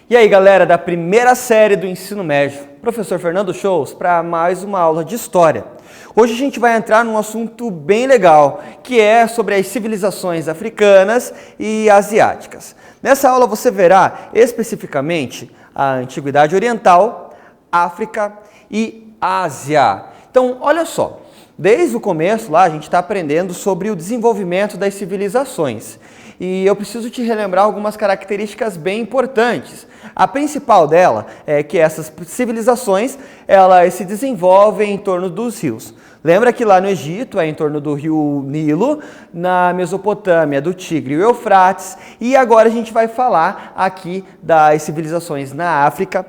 E aí, galera da primeira série do ensino médio, professor Fernando Shows para mais uma aula de história. Hoje a gente vai entrar num assunto bem legal, que é sobre as civilizações africanas e asiáticas. Nessa aula você verá especificamente a Antiguidade Oriental, África e Ásia. Então, olha só, desde o começo lá a gente está aprendendo sobre o desenvolvimento das civilizações. E eu preciso te relembrar algumas características bem importantes. A principal dela é que essas civilizações, elas se desenvolvem em torno dos rios. Lembra que lá no Egito é em torno do rio Nilo, na Mesopotâmia do Tigre e o Eufrates, e agora a gente vai falar aqui das civilizações na África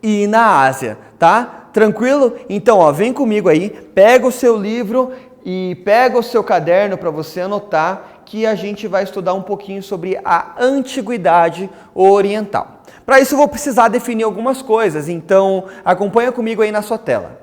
e na Ásia, tá? Tranquilo? Então, ó, vem comigo aí, pega o seu livro e pega o seu caderno para você anotar que a gente vai estudar um pouquinho sobre a Antiguidade Oriental. Para isso eu vou precisar definir algumas coisas, então acompanha comigo aí na sua tela.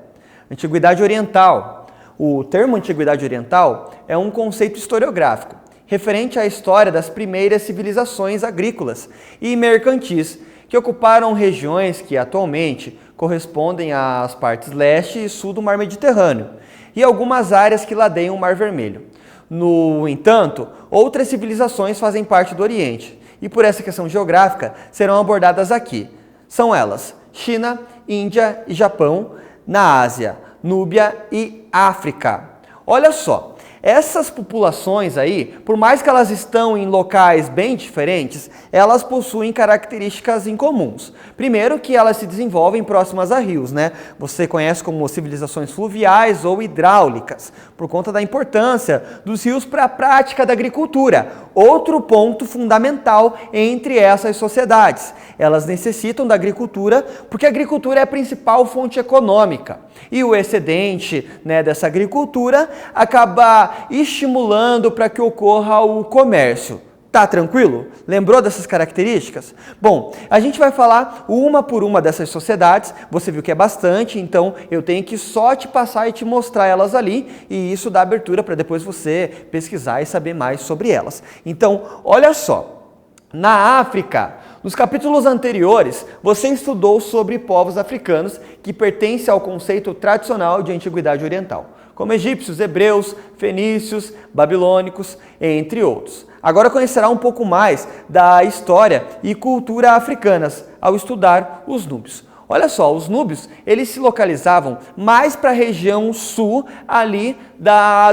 Antiguidade Oriental. O termo Antiguidade Oriental é um conceito historiográfico, referente à história das primeiras civilizações agrícolas e mercantis, que ocuparam regiões que atualmente correspondem às partes leste e sul do Mar Mediterrâneo, e algumas áreas que ladeiam o Mar Vermelho. No entanto, outras civilizações fazem parte do Oriente e, por essa questão geográfica, serão abordadas aqui. São elas China, Índia e Japão, na Ásia, Núbia e África. Olha só, essas populações aí, por mais que elas estão em locais bem diferentes, elas possuem características incomuns. Primeiro que elas se desenvolvem próximas a rios, né? Você conhece como civilizações fluviais ou hidráulicas, por conta da importância dos rios para a prática da agricultura. Outro ponto fundamental entre essas sociedades. Elas necessitam da agricultura porque a agricultura é a principal fonte econômica. E o excedente, né, dessa agricultura acaba estimulando para que ocorra o comércio. Tá tranquilo? Lembrou dessas características? Bom, a gente vai falar uma por uma dessas sociedades. Você viu que é bastante, então eu tenho que só te passar e te mostrar elas ali, e isso dá abertura para depois você pesquisar e saber mais sobre elas. Então, olha só, na África, nos capítulos anteriores, você estudou sobre povos africanos que pertencem ao conceito tradicional de Antiguidade Oriental, como egípcios, hebreus, fenícios, babilônicos, entre outros. Agora conhecerá um pouco mais da história e cultura africanas ao estudar os núbios. Olha só, os núbios, eles se localizavam mais para a região sul ali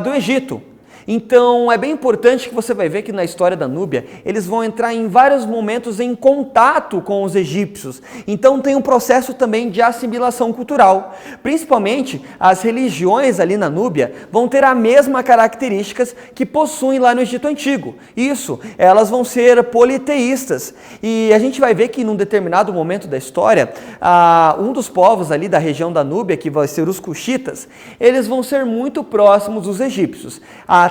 do Egito. Então, é bem importante que você vai ver que na história da Núbia, eles vão entrar em vários momentos em contato com os egípcios. Então, tem um processo também de assimilação cultural. Principalmente, as religiões ali na Núbia vão ter a mesma características que possuem lá no Egito Antigo. Isso, elas vão ser politeístas. E a gente vai ver que num determinado momento da história, um dos povos ali da região da Núbia, que vai ser os cuxitas, eles vão ser muito próximos dos egípcios,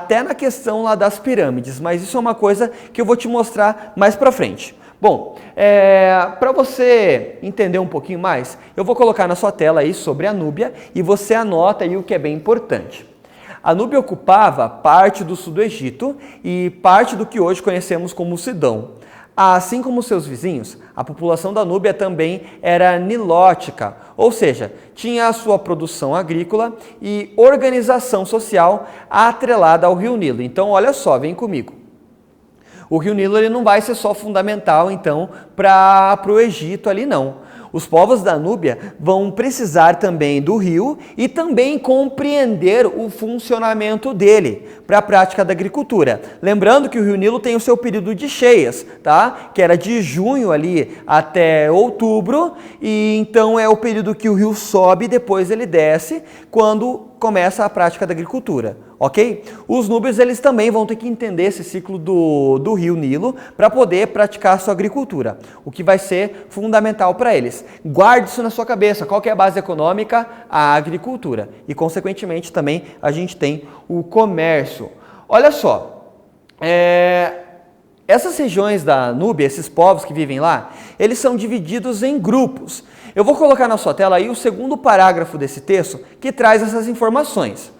até na questão lá das pirâmides, mas isso é uma coisa que eu vou te mostrar mais pra frente. Bom, para você entender um pouquinho mais, eu vou colocar na sua tela aí sobre a Núbia e você anota aí o que é bem importante. A Núbia ocupava parte do sul do Egito e parte do que hoje conhecemos como Sidão. Assim como seus vizinhos, a população da Núbia também era nilótica, ou seja, tinha a sua produção agrícola e organização social atrelada ao rio Nilo. Então, olha só, vem comigo. O rio Nilo ele não vai ser só fundamental, então, para o Egito ali, não. Os povos da Núbia vão precisar também do rio e também compreender o funcionamento dele para a prática da agricultura. Lembrando que o rio Nilo tem o seu período de cheias, tá? Que era de junho ali até outubro, e então é o período que o rio sobe e depois ele desce quando começa a prática da agricultura, ok? Os núbios eles também vão ter que entender esse ciclo do rio Nilo para poder praticar a sua agricultura, o que vai ser fundamental para eles. Guarde isso na sua cabeça, qual que é a base econômica? A agricultura. E, consequentemente, também a gente tem o comércio. Olha só, essas regiões da Núbia, esses povos que vivem lá, eles são divididos em grupos. Eu vou colocar na sua tela aí o segundo parágrafo desse texto que traz essas informações.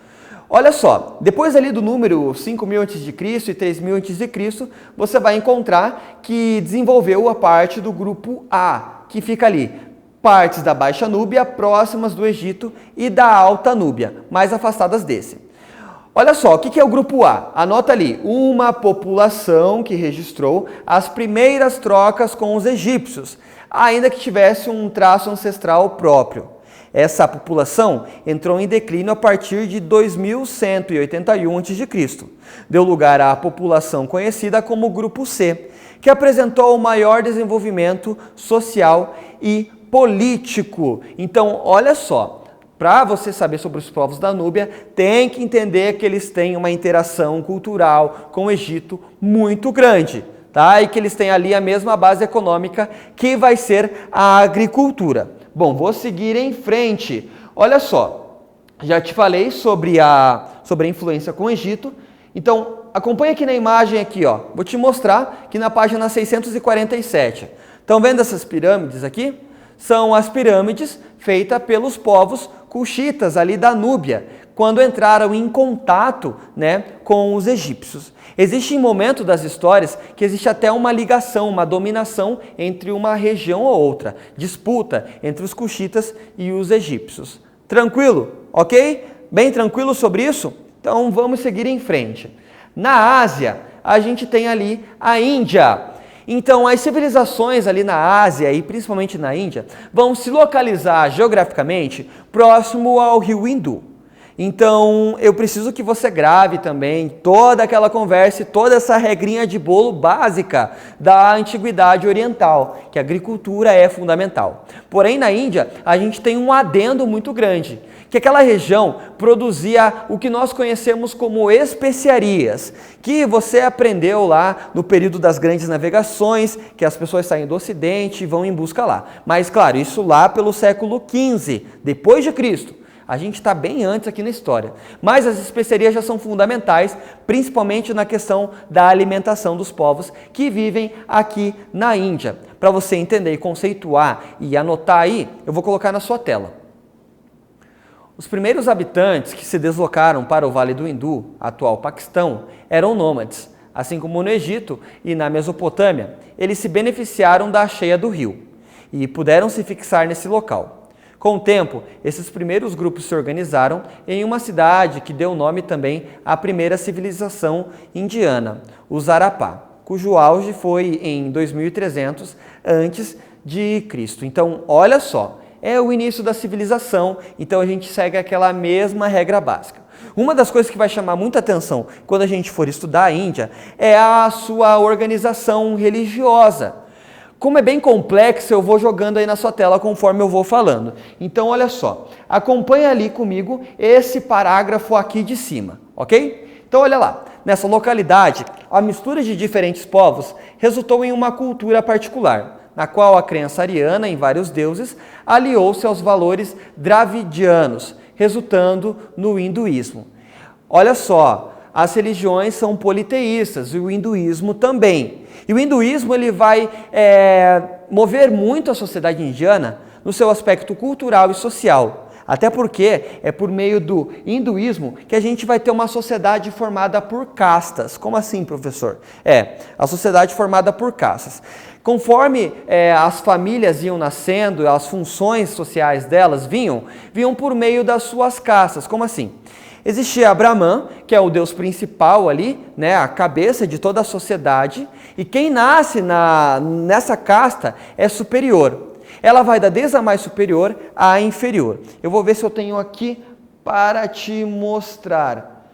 Olha só, depois ali do número 5.000 a.C. e 3.000 a.C., você vai encontrar que desenvolveu a parte do grupo A, que fica ali, partes da Baixa Núbia próximas do Egito e da Alta Núbia, mais afastadas desse. Olha só, o que é o grupo A? Anota ali, uma população que registrou as primeiras trocas com os egípcios, ainda que tivesse um traço ancestral próprio. Essa população entrou em declínio a partir de 2181 a.C. Deu lugar à população conhecida como Grupo C, que apresentou o maior desenvolvimento social e político. Então, olha só, para você saber sobre os povos da Núbia, tem que entender que eles têm uma interação cultural com o Egito muito grande, tá? E que eles têm ali a mesma base econômica que vai ser a agricultura. Bom, vou seguir em frente. Olha só, já te falei sobre a influência com o Egito. Então, acompanha aqui na imagem aqui, ó. Vou te mostrar que na página 647. Estão vendo essas pirâmides aqui? São as pirâmides feitas pelos povos cuxitas ali da Núbia, quando entraram em contato, né, com os egípcios. Existe um momento das histórias que existe até uma ligação, uma dominação entre uma região ou outra, disputa entre os cuxitas e os egípcios. Tranquilo? Ok? Bem tranquilo sobre isso? Então vamos seguir em frente. Na Ásia, a gente tem ali a Índia. Então, as civilizações ali na Ásia e principalmente na Índia vão se localizar geograficamente próximo ao rio Hindu. Então, eu preciso que você grave também toda aquela conversa e toda essa regrinha de bolo básica da antiguidade oriental, que a agricultura é fundamental. Porém, na Índia, a gente tem um adendo muito grande, que aquela região produzia o que nós conhecemos como especiarias, que você aprendeu lá no período das grandes navegações, que as pessoas saem do Ocidente e vão em busca lá. Mas, claro, isso lá pelo século XV, depois de Cristo. A gente está bem antes aqui na história, mas as especiarias já são fundamentais, principalmente na questão da alimentação dos povos que vivem aqui na Índia. Para você entender e conceituar e anotar aí, eu vou colocar na sua tela. Os primeiros habitantes que se deslocaram para o Vale do Hindu, atual Paquistão, eram nômades. Assim como no Egito e na Mesopotâmia, eles se beneficiaram da cheia do rio e puderam se fixar nesse local. Com o tempo, esses primeiros grupos se organizaram em uma cidade que deu nome também à primeira civilização indiana, os Harappa, cujo auge foi em 2300 a.C. Então, olha só, é o início da civilização, então a gente segue aquela mesma regra básica. Uma das coisas que vai chamar muita atenção quando a gente for estudar a Índia é a sua organização religiosa. Como é bem complexo, eu vou jogando aí na sua tela conforme eu vou falando. Então, olha só, acompanha ali comigo esse parágrafo aqui de cima, ok? Então, olha lá, nessa localidade, a mistura de diferentes povos resultou em uma cultura particular, na qual a crença ariana em vários deuses aliou-se aos valores dravidianos, resultando no hinduísmo. Olha só, as religiões são politeístas e o hinduísmo também. E o hinduísmo ele vai mover muito a sociedade indiana no seu aspecto cultural e social. Até porque é por meio do hinduísmo que a gente vai ter uma sociedade formada por castas. Como assim, professor? A sociedade formada por castas. Conforme as famílias iam nascendo, as funções sociais delas vinham por meio das suas castas. Como assim? Existia Brahman, que é o deus principal ali, né, a cabeça de toda a sociedade, e quem nasce nessa casta é superior. Ela vai da desde a mais superior à inferior. Eu vou ver se eu tenho aqui para te mostrar.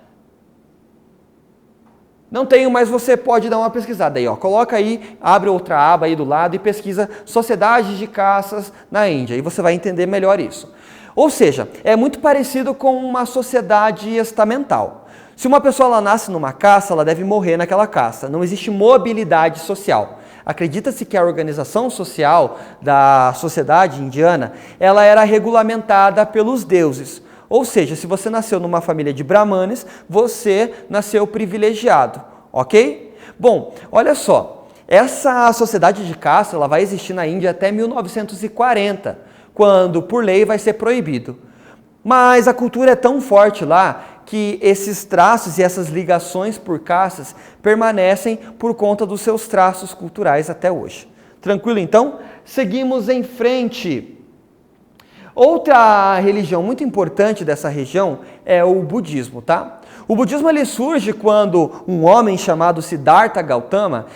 Não tenho, mas você pode dar uma pesquisada aí, ó. Coloca aí, abre outra aba aí do lado e pesquisa sociedades de castas na Índia, e você vai entender melhor isso. Ou seja, é muito parecido com uma sociedade estamental. Se uma pessoa ela nasce numa casta, ela deve morrer naquela casta. Não existe mobilidade social. Acredita-se que a organização social da sociedade indiana, ela era regulamentada pelos deuses. Ou seja, se você nasceu numa família de brahmanes, você nasceu privilegiado, ok? Bom, olha só, essa sociedade de casta ela vai existir na Índia até 1940, quando por lei vai ser proibido. Mas a cultura é tão forte lá que esses traços e essas ligações por castas permanecem por conta dos seus traços culturais até hoje. Tranquilo, então? Seguimos em frente. Outra religião muito importante dessa região é o budismo, tá? O budismo ele surge quando um homem chamado Siddhartha Gautama,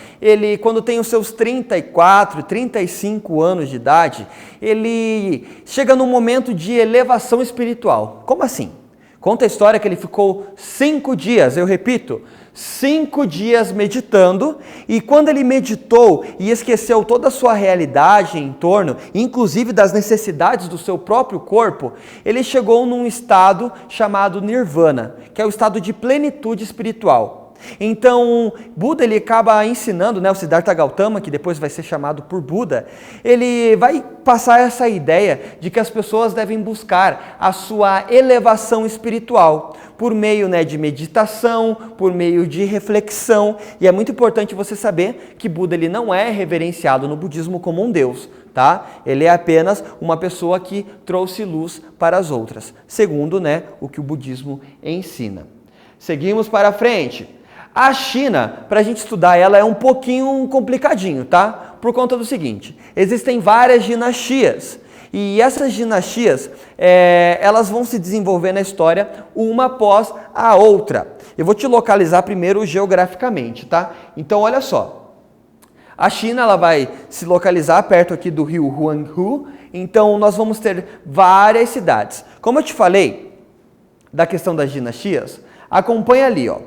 quando tem os seus 34, 35 anos de idade, ele chega num momento de elevação espiritual. Como assim? Conta a história que ele ficou 5 dias, eu repito, 5 dias meditando, e quando ele meditou e esqueceu toda a sua realidade em torno, inclusive das necessidades do seu próprio corpo, ele chegou num estado chamado Nirvana, que é o estado de plenitude espiritual. Então, Buda ele acaba ensinando, o Siddhartha Gautama, que depois vai ser chamado por Buda, ele vai passar essa ideia de que as pessoas devem buscar a sua elevação espiritual por meio de meditação, por meio de reflexão, e é muito importante você saber que Buda ele não é reverenciado no budismo como um deus, tá? Ele é apenas uma pessoa que trouxe luz para as outras, segundo o que o budismo ensina. Seguimos para frente. A China, para a gente estudar ela, é um pouquinho complicadinho, tá? Por conta do seguinte, existem várias dinastias, e essas dinastias, elas vão se desenvolver na história uma após a outra. Eu vou te localizar primeiro geograficamente, tá? Então, olha só. A China ela vai se localizar perto aqui do rio Huanghe, então nós vamos ter várias cidades. Como eu te falei da questão das dinastias, acompanha ali, ó.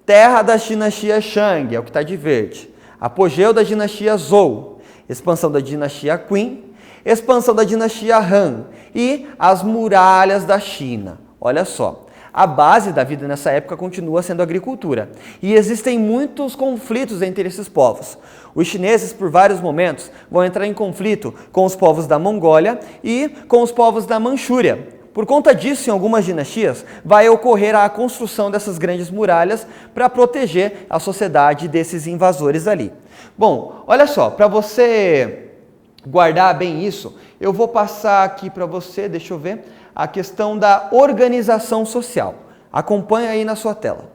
Terra da dinastia Shang, é o que está de verde. Apogeu da dinastia Zhou. Expansão da dinastia Qin. Expansão da dinastia Han. E as muralhas da China. Olha só, a base da vida nessa época continua sendo a agricultura. E existem muitos conflitos entre esses povos. Os chineses, por vários momentos, vão entrar em conflito com os povos da Mongólia e com os povos da Manchúria. Por conta disso, em algumas dinastias, vai ocorrer a construção dessas grandes muralhas para proteger a sociedade desses invasores ali. Bom, olha só, para você guardar bem isso, eu vou passar aqui para você, deixa eu ver, a questão da organização social. Acompanha aí na sua tela.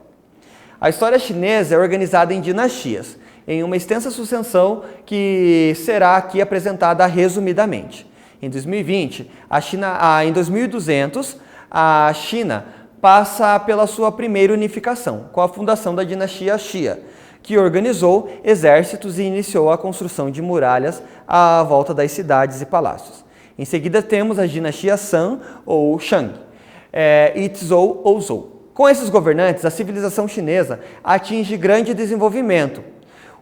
A história chinesa é organizada em dinastias, em uma extensa sucessão que será aqui apresentada resumidamente. Em 2020, em 2200, a China passa pela sua primeira unificação, com a fundação da dinastia Xia, que organizou exércitos e iniciou a construção de muralhas à volta das cidades e palácios. Em seguida temos a dinastia San ou Shang, e Zhou ou Zhou. Com esses governantes, a civilização chinesa atinge grande desenvolvimento.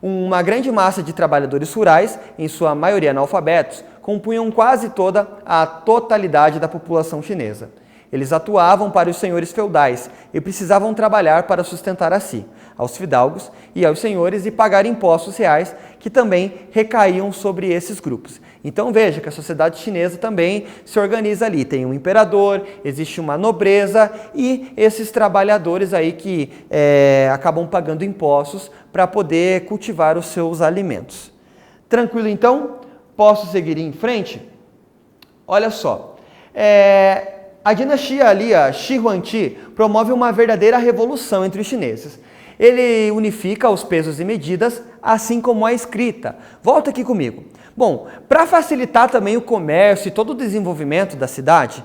Uma grande massa de trabalhadores rurais, em sua maioria analfabetos, compunham quase toda a totalidade da população chinesa. Eles atuavam para os senhores feudais e precisavam trabalhar para sustentar a si, aos fidalgos e aos senhores e pagar impostos reais que também recaíam sobre esses grupos. Então veja que a sociedade chinesa também se organiza ali. Tem um imperador, existe uma nobreza e esses trabalhadores aí que acabam pagando impostos para poder cultivar os seus alimentos. Tranquilo então? Posso seguir em frente? Olha só. A dinastia ali, a Shi Huangdi, promove uma verdadeira revolução entre os chineses. Ele unifica os pesos e medidas, assim como a escrita. Volta aqui comigo. Bom, para facilitar também o comércio e todo o desenvolvimento da cidade,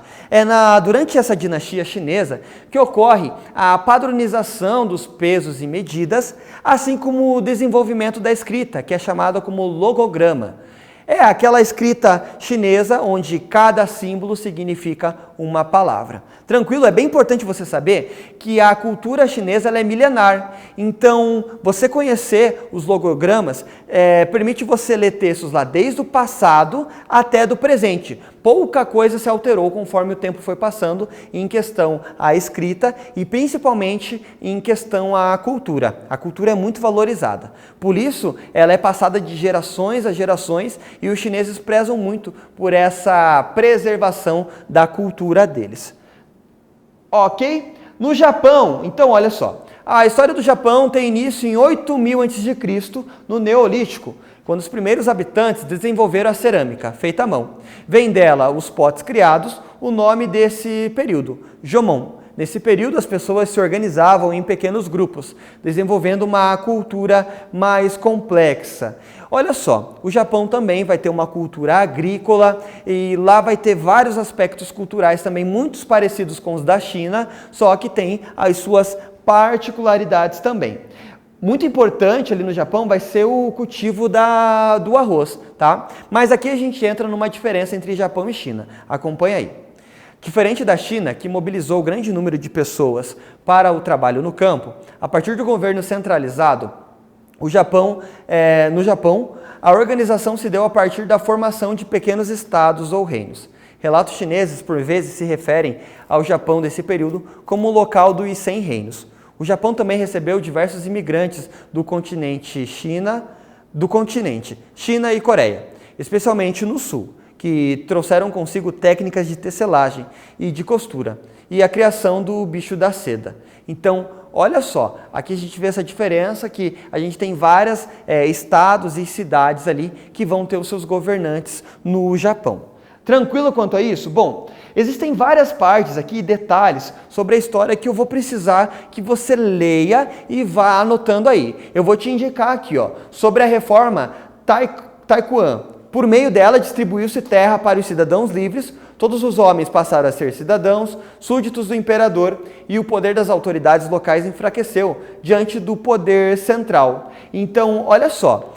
durante essa dinastia chinesa que ocorre a padronização dos pesos e medidas, assim como o desenvolvimento da escrita, que é chamada como logograma. É aquela escrita chinesa onde cada símbolo significa uma palavra. Tranquilo? É bem importante você saber que a cultura chinesa ela é milenar. Então, você conhecer os logogramas permite você ler textos lá desde o passado até do presente. Pouca coisa se alterou conforme o tempo foi passando em questão à escrita e principalmente em questão à cultura. A cultura é muito valorizada. Por isso, ela é passada de gerações a gerações e os chineses prezam muito por essa preservação da cultura deles. Ok? No Japão, então olha só, a história do Japão tem início em 8000 a.C., no Neolítico, quando os primeiros habitantes desenvolveram a cerâmica, feita à mão. Vem dela os potes criados, o nome desse período, Jomon, nesse período as pessoas se organizavam em pequenos grupos, desenvolvendo uma cultura mais complexa. Olha só, o Japão também vai ter uma cultura agrícola e lá vai ter vários aspectos culturais também muito parecidos com os da China, só que tem as suas particularidades também. Muito importante ali no Japão vai ser o cultivo do arroz, tá? Mas aqui a gente entra numa diferença entre Japão e China. Acompanha aí. Diferente da China, que mobilizou grande número de pessoas para o trabalho no campo, a partir do governo centralizado, no Japão, a organização se deu a partir da formação de pequenos estados ou reinos. Relatos chineses, por vezes, se referem ao Japão desse período como o local dos 100 reinos. O Japão também recebeu diversos imigrantes do continente China e Coreia, especialmente no sul, que trouxeram consigo técnicas de tecelagem e de costura e a criação do bicho da seda. Então, olha só, aqui a gente vê essa diferença que a gente tem vários estados e cidades ali que vão ter os seus governantes no Japão. Tranquilo quanto a isso? Bom, existem várias partes aqui, detalhes sobre a história que eu vou precisar que você leia e vá anotando aí. Eu vou te indicar aqui, ó, sobre a reforma Taikuan. Por meio dela, distribuiu-se terra para os cidadãos livres, todos os homens passaram a ser cidadãos, súditos do imperador, e o poder das autoridades locais enfraqueceu diante do poder central. Então, olha só,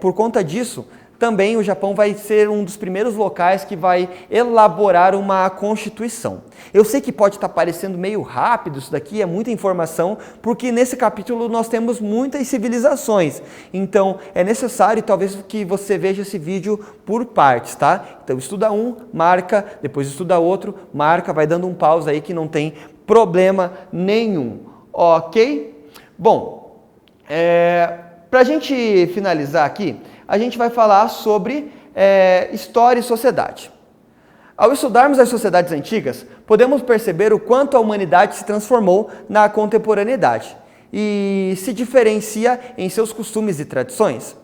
por conta disso, também o Japão vai ser um dos primeiros locais que vai elaborar uma constituição. Eu sei que pode estar parecendo meio rápido isso daqui, é muita informação, porque nesse capítulo nós temos muitas civilizações. Então é necessário talvez que você veja esse vídeo por partes, tá? Então estuda um, marca, depois estuda outro, marca, vai dando um pausa aí que não tem problema nenhum. Ok? Bom, para a gente finalizar aqui, a gente vai falar sobre história e sociedade. Ao estudarmos as sociedades antigas, podemos perceber o quanto a humanidade se transformou na contemporaneidade e se diferencia em seus costumes e tradições.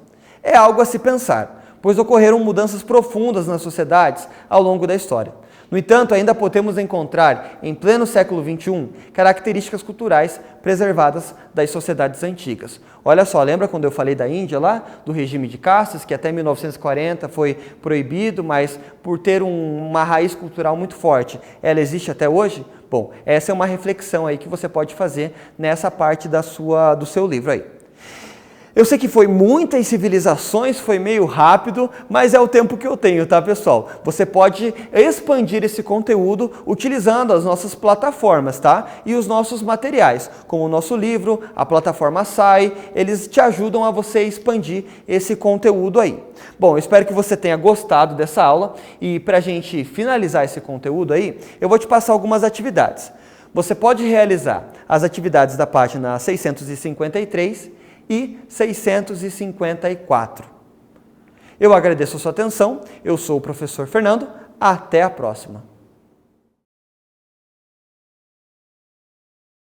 É algo a se pensar, pois ocorreram mudanças profundas nas sociedades ao longo da história. No entanto, ainda podemos encontrar, em pleno século XXI, características culturais preservadas das sociedades antigas. Olha só, lembra quando eu falei da Índia lá, do regime de castas, que até 1940 foi proibido, mas por ter uma raiz cultural muito forte, ela existe até hoje? Bom, essa é uma reflexão aí que você pode fazer nessa parte do seu livro aí. Eu sei que foi muitas civilizações, foi meio rápido, mas é o tempo que eu tenho, tá, pessoal? Você pode expandir esse conteúdo utilizando as nossas plataformas, tá? E os nossos materiais, como o nosso livro, a plataforma Sai, eles te ajudam a você expandir esse conteúdo aí. Bom, eu espero que você tenha gostado dessa aula e para a gente finalizar esse conteúdo aí, eu vou te passar algumas atividades. Você pode realizar as atividades da página 653 e 654. Eu agradeço a sua atenção, eu sou o professor Fernando, até a próxima.